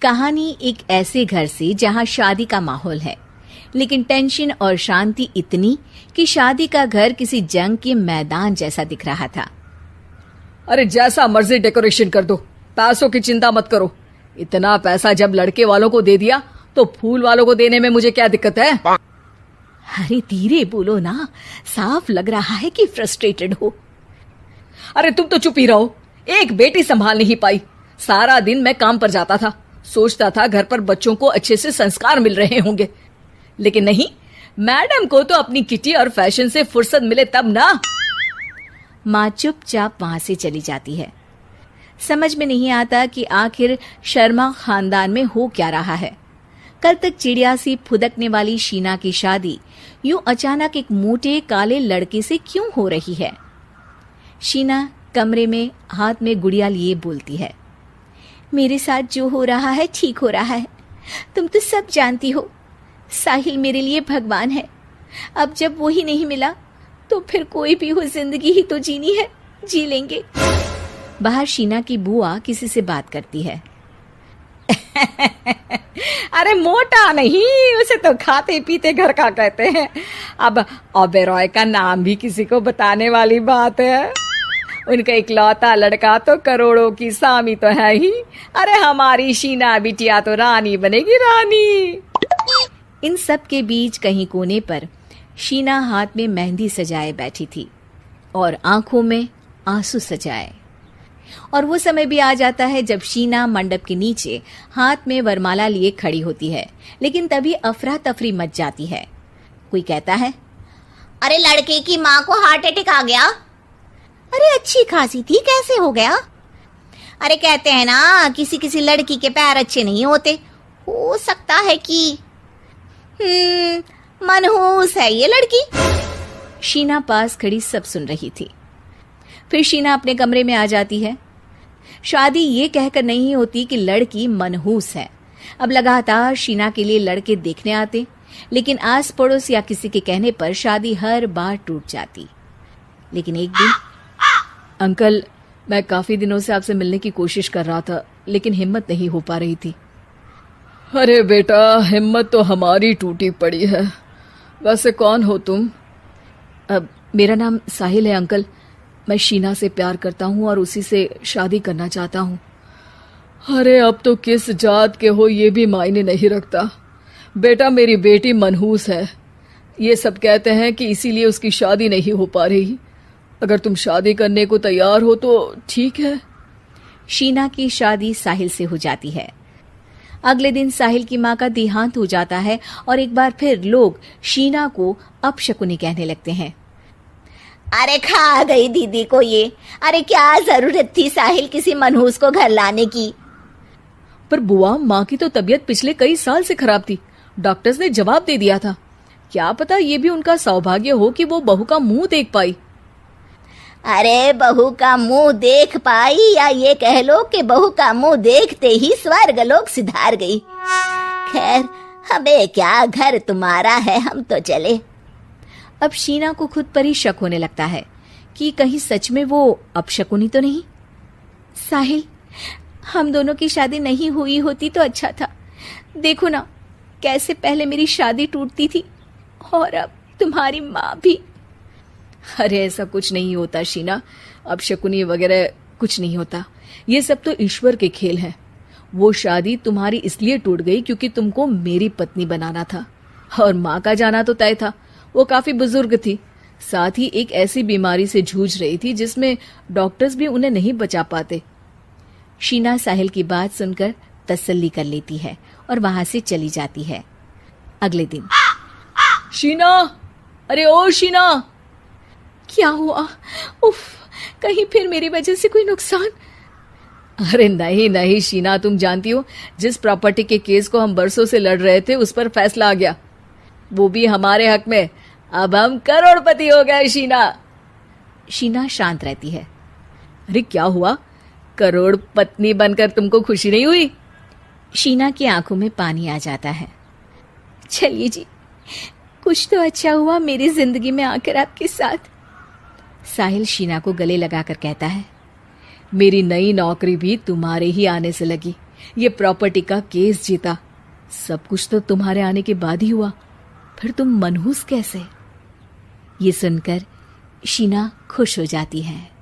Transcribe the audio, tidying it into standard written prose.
कहानी एक ऐसे घर से जहां शादी का माहौल है, लेकिन टेंशन और शांति इतनी कि शादी का घर किसी जंग के मैदान जैसा दिख रहा था। अरे जैसा मर्जी डेकोरेशन कर दो, पैसों की चिंता मत करो। इतना पैसा जब लड़के वालों को दे दिया तो फूल वालों को देने में मुझे क्या दिक्कत है? अरे धीरे बोलो ना, साफ लग रहा है कि फ्रस्ट्रेटेड हो। अरे तुम तो चुप ही रहो। एक बेटी संभाल नहीं पाई। सारा दिन मैं काम पर जाता था, सोचता था घर पर बच्चों को अच्छे से संस्कार मिल रहे होंगे, लेकिन नहीं, मैडम को तो अपनी किटी और फैशन से फुर्सत मिले तब ना। माँ चुपचाप वहां से चली जाती है। समझ में नहीं आता कि आखिर शर्मा खानदान में हो क्या रहा है। कल तक चिड़िया सी फुदकने वाली शीना की शादी यूं अचानक एक मोटे काले लड़के से क्यों हो रही है? शीना कमरे में हाथ में गुड़िया लिए बोलती है, मेरे साथ जो हो रहा है ठीक हो रहा है। तुम तो सब जानती हो, साहिल मेरे लिए भगवान है। अब जब वो ही नहीं मिला तो फिर कोई भी हो, जिंदगी ही तो जीनी है, जी लेंगे। बाहर शीना की बुआ किसी से बात करती है। अरे मोटा नहीं, उसे तो खाते पीते घर का कहते हैं। अब ओबेरॉय का नाम भी किसी को बताने वाली बात है। उनका इकलौता लड़का तो करोड़ों की सामी तो है ही। अरे हमारी शीना बिटिया तो रानी बनेगी, रानी। इन सब के बीच कहीं कोने पर शीना हाथ में मेहंदी सजाए बैठी थी और आंखों में आंसू सजाए। और वो समय भी आ जाता है जब शीना मंडप के नीचे हाथ में वरमाला लिए खड़ी होती है, लेकिन तभी अफरा तफरी मच जाती है। कोई कहता है, अरे लड़के की माँ को हार्ट अटैक आ गया। अरे अच्छी खासी थी, कैसे हो गया? अरे कहते हैं ना, किसी किसी लड़की के पैर अच्छे नहीं होते, हो सकता है कि मनहूस है ये लड़की। शीना पास खड़ी सब सुन रही थी। फिर शीना अपने कमरे में आ जाती है। शादी ये कहकर नहीं होती कि लड़की मनहूस है। अब लगातार शीना के लिए लड़के देखने आते, लेकिन आस पड़ोस या किसी के कहने पर शादी हर बार टूट जाती। लेकिन एक दिन, अंकल, मैं काफी दिनों से आपसे मिलने की कोशिश कर रहा था, लेकिन हिम्मत नहीं हो पा रही थी। अरे बेटा, हिम्मत तो हमारी टूटी पड़ी है। वैसे कौन हो तुम? मेरा नाम साहिल है अंकल। मैं शीना से प्यार करता हूँ और उसी से शादी करना चाहता हूँ। अरे अब तो किस जात के हो ये भी मायने नहीं रखता। बेटा, मेरी बेटी मनहूस है। ये सब कहते हैं कि इसीलिए उसकी शादी नहीं हो पा रही। अगर तुम शादी करने को तैयार हो तो ठीक है। शीना की शादी साहिल से हो जाती है। अगले दिन साहिल की माँ का देहांत हो जाता है और एक बार फिर लोग शीना को अपशकुनी कहने लगते हैं। अरे खा गई दीदी को ये। अरे क्या जरूरत थी साहिल किसी मनहूस को घर लाने की? पर बुआ, माँ की तो तबीयत पिछले कई साल से खराब थी। डॉक्टर्स ने जवाब दे दिया था। क्या पता ये भी उनका सौभाग्य हो कि वो बहू का मुंह देख पाई। अरे बहू का मुंह देख पाई, या ये कह लो कि बहू का मुंह देखते ही स्वर्ग लोक सिधार गई। खैर, हमें क्या, घर तुम्हारा है, हम तो चले। अब शीना को खुद पर ही शक होने लगता है कि कहीं सच में वो अपशकुनी तो नहीं। साहिल, हम दोनों की शादी नहीं हुई होती तो अच्छा था। देखो ना, कैसे पहले मेरी शादी टूटती थी और अब तुम्हारी माँ भी। अरे ऐसा कुछ नहीं होता शीना, अपशकुनी वगैरह कुछ नहीं होता। ये सब तो ईश्वर के खेल हैं। वो शादी तुम्हारी इसलिए टूट गई क्योंकि तुमको मेरी पत्नी बनाना था, और माँ का जाना तो तय था। वो काफी बुजुर्ग थी, साथ ही एक ऐसी बीमारी से जूझ रही थी जिसमें डॉक्टर्स भी उन्हें नहीं बचा पाते। शीना साहिल की बात सुनकर तसल्ली कर लेती है और वहां से चली जाती है। अगले दिन, शीना, अरे ओ शीना। क्या हुआ? उफ, कहीं फिर मेरी वजह से कोई नुकसान? अरे नहीं नहीं शीना, तुम जानती हो, जिस प्रॉपर्टी के केस को हम बरसों से लड़ रहे थे उस पर फैसला आ गया, वो भी हमारे हक में। अब हम करोड़पति हो गए शीना। शीना शांत रहती है। अरे क्या हुआ? करोड़ पत्नी बनकर तुमको खुशी नहीं हुई? शीना की आंखों में पानी आ जाता है। चलिए जी, कुछ तो अच्छा हुआ मेरी जिंदगी में आकर आपके साथ। साहिल शीना को गले लगाकर कहता है, मेरी नई नौकरी भी तुम्हारे ही आने से लगी। ये प्रॉपर्टी का केस जीता। सब कुछ तो तुम्हारे आने के बाद ही हुआ, फिर तुम मनहूस कैसे? ये सुनकर शीना खुश हो जाती है।